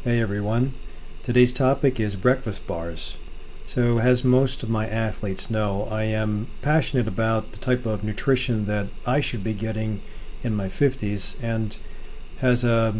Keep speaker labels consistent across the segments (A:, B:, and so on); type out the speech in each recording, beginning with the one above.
A: Hey everyone, today's topic is breakfast bars. So as most of my athletes know, I am passionate about the type of nutrition that I should be getting in my 50s, and as a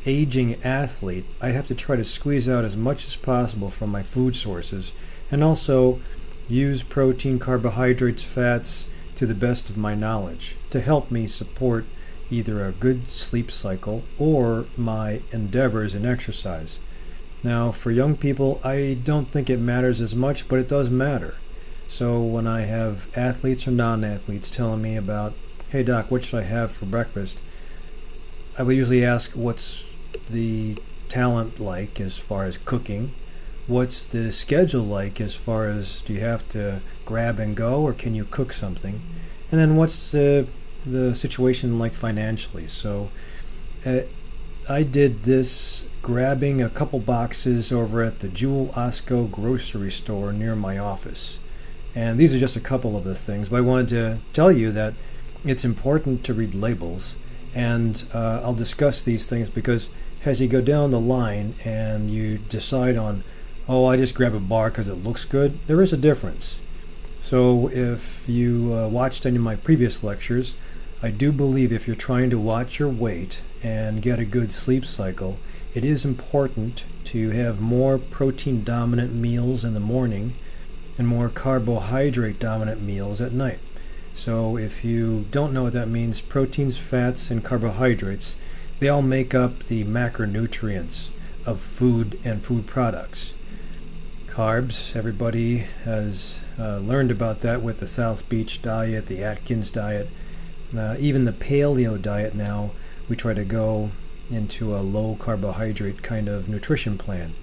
A: aging athlete, I have to try to squeeze out as much as possible from my food sources and also use protein, carbohydrates, fats to the best of my knowledge to help me support either a good sleep cycle or my endeavors in exercise. Now, for young people, I don't think it matters as much, but it does matter. So when I have athletes or non-athletes telling me about, hey doc, what should I have for breakfast? I would usually ask, what's the talent like as far as cooking? What's the schedule like as far as, do you have to grab and go or can you cook something? And then what's the situation like financially? So I did this grabbing a couple boxes over at the Jewel Osco grocery store near my office. And these are just a couple of the things, but I wanted to tell you that it's important to read labels, and I'll discuss these things because as you go down the line and you decide on, oh, I just grab a bar because it looks good, there is a difference. So if you watched any of my previous lectures, I do believe if you're trying to watch your weight and get a good sleep cycle, it is important to have more protein dominant meals in the morning and more carbohydrate dominant meals at night. So if you don't know what that means, proteins, fats, and carbohydrates, they all make up the macronutrients of food and food products. Carbs, everybody has learned about that with the South Beach diet, the Atkins diet. Even the paleo diet now, we try to go into a low carbohydrate kind of nutrition plan.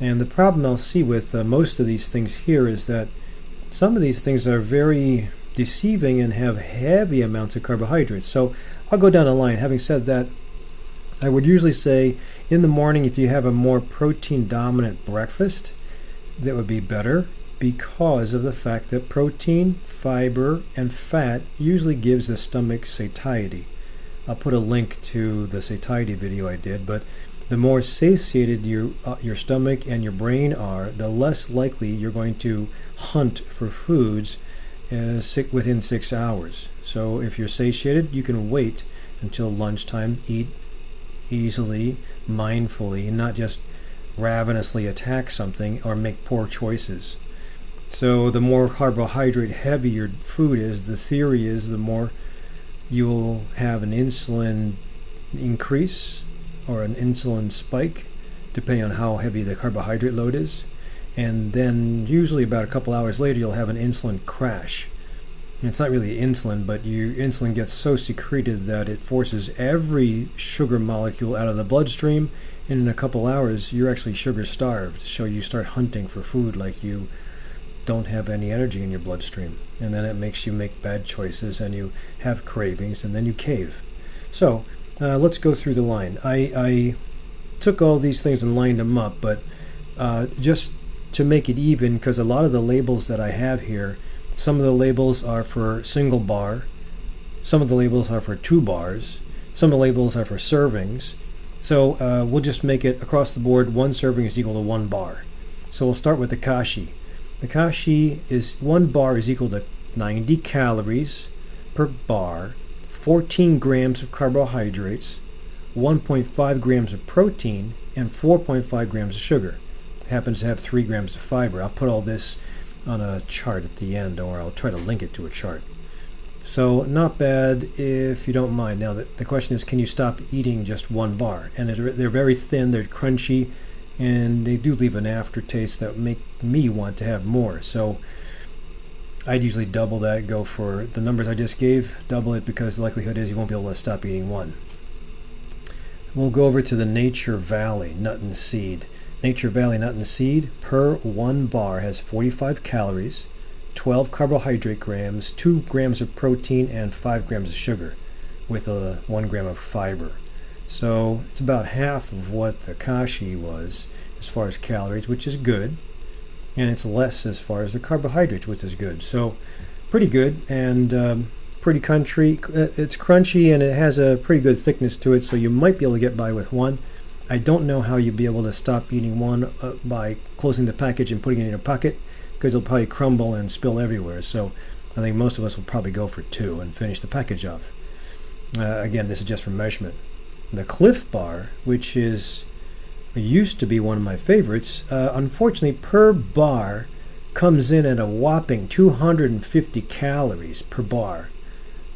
A: And the problem I'll see with most of these things here is that some of these things are very deceiving and have heavy amounts of carbohydrates. So I'll go down the line. Having said that, I would usually say in the morning, if you have a more protein dominant breakfast, that would be better, because of the fact that protein, fiber, and fat usually gives the stomach satiety. I'll put a link to the satiety video I did, but the more satiated your stomach and your brain are, the less likely you're going to hunt for foods within 6 hours. So if you're satiated, you can wait until lunchtime, eat easily, mindfully, and not just ravenously attack something or make poor choices. So the more carbohydrate heavy your food is, the theory is the more you'll have an insulin increase or an insulin spike, depending on how heavy the carbohydrate load is. And then usually about a couple hours later, you'll have an insulin crash. And it's not really insulin, but your insulin gets so secreted that it forces every sugar molecule out of the bloodstream, and in a couple hours, you're actually sugar starved. So you start hunting for food like you don't have any energy in your bloodstream, and then it makes you make bad choices and you have cravings and then you cave. So let's go through the line. I took all these things and lined them up, but just to make it even, because a lot of the labels that I have here, some of the labels are for single bar, some of the labels are for 2 bars, some of the labels are for servings. So we'll just make it across the board, 1 serving is equal to 1 bar. So we'll start with the kashi. The kashi is 1 bar is equal to 90 calories per bar, 14 grams of carbohydrates, 1.5 grams of protein, and 4.5 grams of sugar. It happens to have 3 grams of fiber. I'll put all this on a chart at the end, or I'll try to link it to a chart. So not bad if you don't mind. Now the question is, can you stop eating just 1 bar? And they're very thin, they're crunchy, and they do leave an aftertaste that make me want to have more. So I'd usually double that, go for the numbers I just gave, double it, because the likelihood is you won't be able to stop eating 1. We'll go over to the Nature Valley Nut and Seed. Nature Valley Nut and Seed per 1 bar has 45 calories, 12 carbohydrate grams, 2 grams of protein, and 5 grams of sugar, with 1 gram of fiber. So it's about half of what the kashi was as far as calories, which is good, and it's less as far as the carbohydrates, which is good. So pretty good, and pretty crunchy. It's crunchy and it has a pretty good thickness to it, so you might be able to get by with 1. I don't know how you'd be able to stop eating one by closing the package and putting it in your pocket, because it'll probably crumble and spill everywhere. So I think most of us will probably go for 2 and finish the package off. Again, this is just for measurement. The Cliff Bar, which used to be one of my favorites, unfortunately per bar comes in at a whopping 250 calories per bar,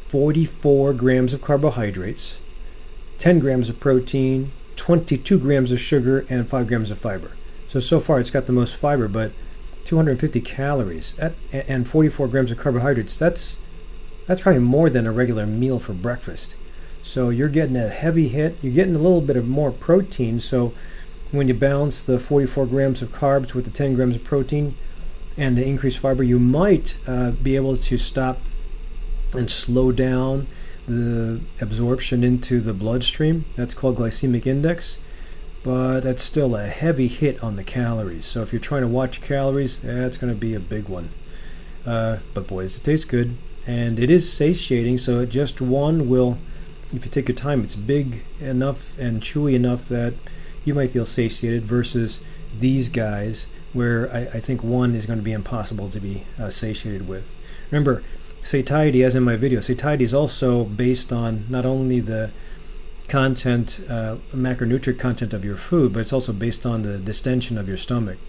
A: 44 grams of carbohydrates, 10 grams of protein, 22 grams of sugar, and 5 grams of fiber. So far it's got the most fiber, but 250 calories and 44 grams of carbohydrates, that's probably more than a regular meal for breakfast. So you're getting a heavy hit. You're getting a little bit of more protein. So when you balance the 44 grams of carbs with the 10 grams of protein and the increased fiber, you might be able to stop and slow down the absorption into the bloodstream. That's called glycemic index. But that's still a heavy hit on the calories. So if you're trying to watch calories, that's going to be a big one. But boys, it tastes good. And it is satiating, so just one will, if you take your time, it's big enough and chewy enough that you might feel satiated, versus these guys where I think one is going to be impossible to be satiated with. Remember, satiety, as in my video, satiety is also based on not only the content, macronutrient content of your food, but it's also based on the distension of your stomach.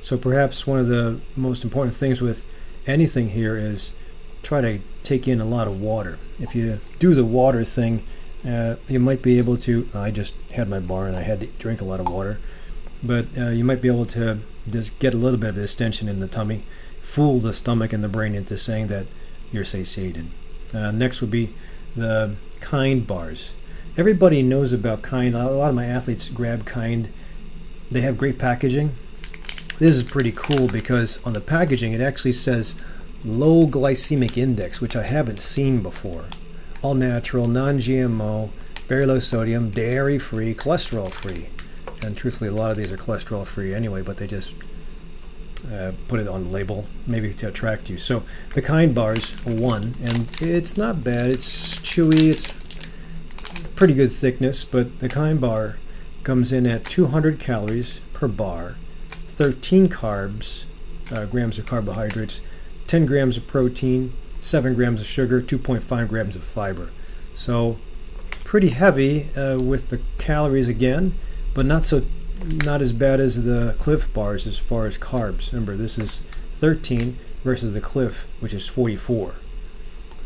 A: So perhaps one of the most important things with anything here is try to take in a lot of water. If you do the water thing, you might be able to, I just had my bar and I had to drink a lot of water, but you might be able to just get a little bit of distension in the tummy, fool the stomach and the brain into saying that you're satiated. Next would be the Kind bars. Everybody knows about Kind. A lot of my athletes grab Kind. They have great packaging. This is pretty cool because on the packaging it actually says low glycemic index, which I haven't seen before. All natural, non-GMO, very low sodium, dairy-free, cholesterol-free. And truthfully, a lot of these are cholesterol-free anyway, but they just put it on the label, maybe to attract you. So the Kind bars, 1, and it's not bad. It's chewy, it's pretty good thickness, but the Kind bar comes in at 200 calories per bar, 13 carbs, grams of carbohydrates, 10 grams of protein, 7 grams of sugar, 2.5 grams of fiber. So pretty heavy with the calories again, but not as bad as the Cliff bars as far as carbs. Remember, this is 13 versus the Cliff, which is 44.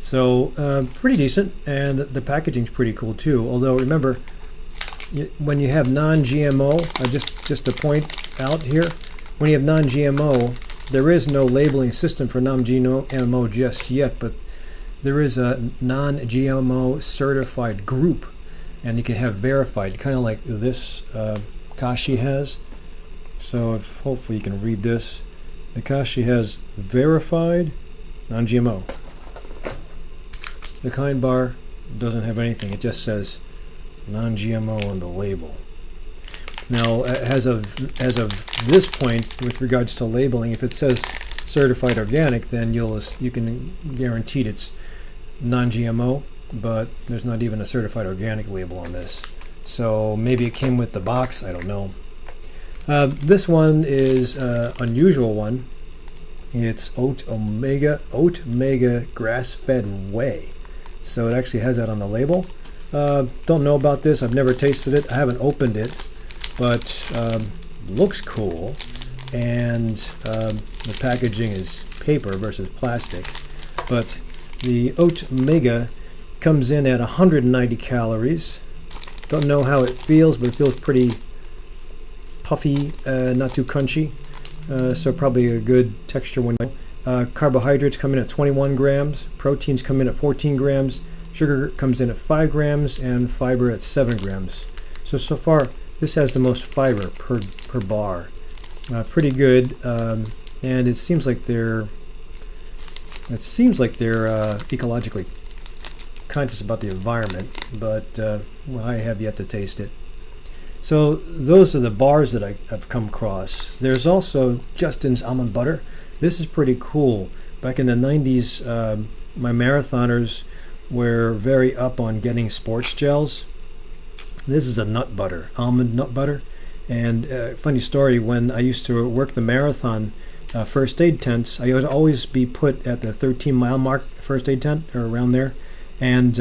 A: So pretty decent, and the packaging's pretty cool too. Although remember, when you have non-GMO, just to point out here, when you have non-GMO, there is no labeling system for non-GMO just yet, but there is a non-GMO certified group, and you can have verified, kind of like this Kashi has. So hopefully you can read this. The Kashi has verified non-GMO. The Kind bar doesn't have anything. It just says non-GMO on the label. Now, as of this point, with regards to labeling, if it says certified organic, then you can guarantee it's non-GMO, but there's not even a certified organic label on this. So maybe it came with the box, I don't know. This one is an unusual one. It's Oat Omega grass-fed whey. So it actually has that on the label. Don't know about this. I've never tasted it. I haven't opened it, but looks cool. And the packaging is paper versus plastic. But the Oat Omega comes in at 190 calories. Don't know how it feels, but it feels pretty puffy, not too crunchy. So probably a good texture when carbohydrates come in at 21 grams, proteins come in at 14 grams, sugar comes in at 5 grams, and fiber at 7 grams. So far, this has the most fiber per bar. Pretty good, and it seems like they're ecologically conscious about the environment, but well, I have yet to taste it. So those are the bars that I've come across. There's also Justin's almond butter. This is pretty cool. Back in the 90s, my marathoners were very up on getting sports gels. This is a nut butter, almond nut butter. And funny story, when I used to work the marathon first aid tents, I would always be put at the 13-mile mark, first aid tent, or around there. And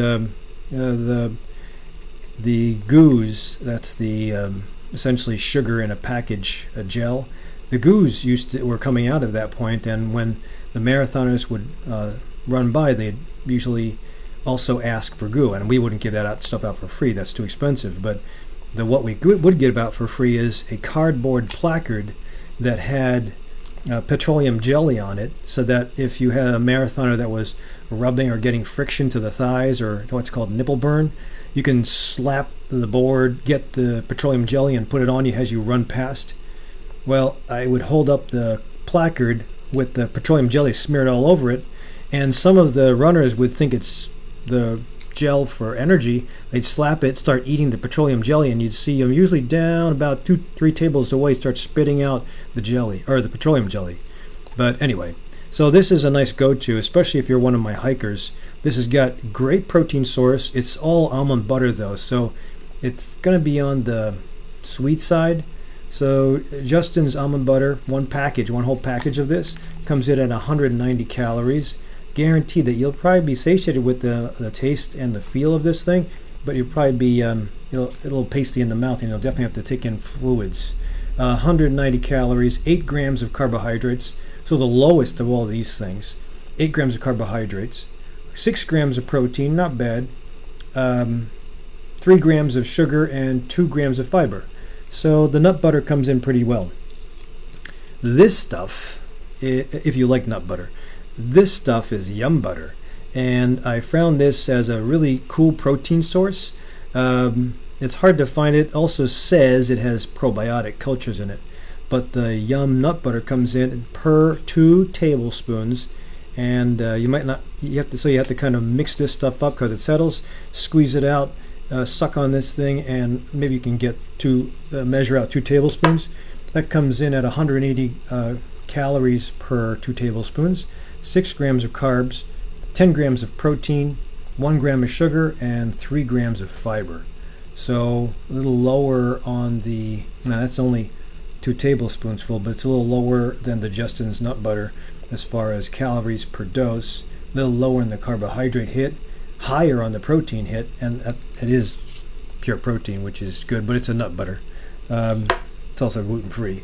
A: the goos, that's the essentially sugar in a package, a gel. The goos were coming out at that point, and when the marathoners would run by, they'd usually also ask for goo, and we wouldn't give that stuff out for free. That's too expensive. But what we would give out for free is a cardboard placard that had petroleum jelly on it, so that if you had a marathoner that was rubbing or getting friction to the thighs, or what's called nipple burn, you can slap the board, get the petroleum jelly, and put it on you as you run past. Well, I would hold up the placard with the petroleum jelly smeared all over it, and some of the runners would think it's the gel for energy. They'd slap it, start eating the petroleum jelly, and you'd see them usually down about 2-3 tables away start spitting out the jelly, or the petroleum jelly. But anyway, so this is a nice go-to, especially if you're one of my hikers. This has got great protein source. It's all almond butter though, so it's going to be on the sweet side. So Justin's almond butter, one whole package of this, comes in at 190 calories. Guaranteed that you'll probably be satiated with the taste and the feel of this thing, but you'll probably be a little pasty in the mouth, and you'll definitely have to take in fluids. 190 calories, 8 grams of carbohydrates, so the lowest of all these things. 8 grams of carbohydrates, 6 grams of protein, not bad, 3 grams of sugar, and 2 grams of fiber. So the nut butter comes in pretty well. This stuff, if you like nut butter, this stuff is yum butter, and I found this as a really cool protein source. It's hard to find. It also says it has probiotic cultures in it, but the yum nut butter comes in per 2 tablespoons, and you have to kind of mix this stuff up because it settles, squeeze it out, suck on this thing, and maybe you can get measure out 2 tablespoons. That comes in at 180 calories per 2 tablespoons. 6 grams of carbs, 10 grams of protein, 1 gram of sugar, and 3 grams of fiber. So a little lower on now that's only 2 tablespoons full, but it's a little lower than the Justin's nut butter as far as calories per dose, a little lower in the carbohydrate hit, higher on the protein hit, and it is pure protein, which is good, but it's a nut butter. It's also gluten-free.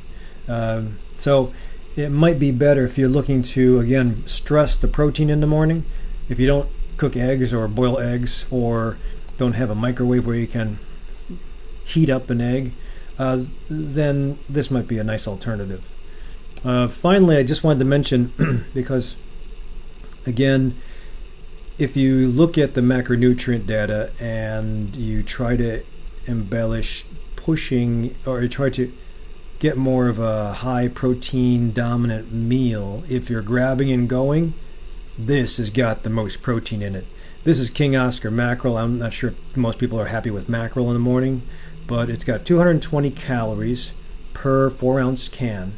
A: So it might be better if you're looking to, again, stress the protein in the morning. If you don't cook eggs or boil eggs, or don't have a microwave where you can heat up an egg, then this might be a nice alternative. Finally, I just wanted to mention, because, again, if you look at the macronutrient data and you try to embellish pushing, or you try to get more of a high protein dominant meal, if you're grabbing and going, this has got the most protein in it. This is King Oscar mackerel. I'm not sure most people are happy with mackerel in the morning, but it's got 220 calories per 4-ounce can,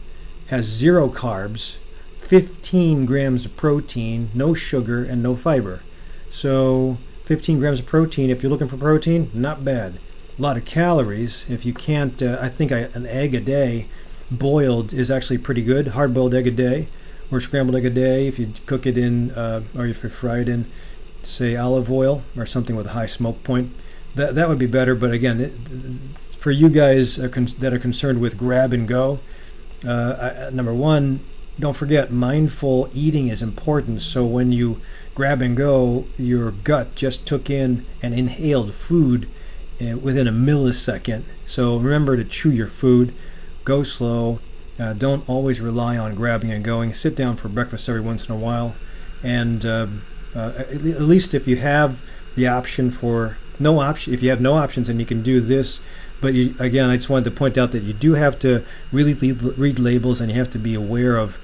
A: has 0 carbs, 15 grams of protein, no sugar, and no fiber. So 15 grams of protein, if you're looking for protein, not bad. A lot of calories. If you can't, I think an egg a day boiled is actually pretty good. Hard-boiled egg a day, or scrambled egg a day, if you cook it in, or if you fry it in, say, olive oil or something with a high smoke point, that would be better. But again, for you guys that are concerned with grab and go, number one, don't forget, mindful eating is important. So when you grab and go, your gut just took in and inhaled food within a millisecond. So remember to chew your food, go slow, don't always rely on grabbing and going. Sit down for breakfast every once in a while, and at least if you have the option for no option, if you have no options, then you can do this. But again, I just wanted to point out that you do have to really read labels, and you have to be aware of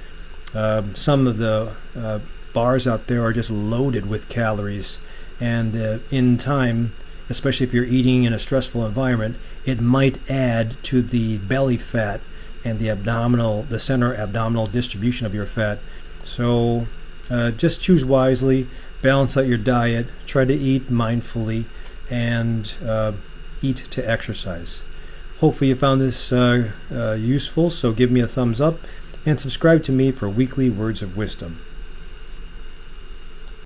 A: some of the bars out there are just loaded with calories, and in time, especially if you're eating in a stressful environment, it might add to the belly fat and the center abdominal distribution of your fat. So just choose wisely, balance out your diet, try to eat mindfully, and eat to exercise. Hopefully you found this useful, so give me a thumbs up and subscribe to me for weekly words of wisdom.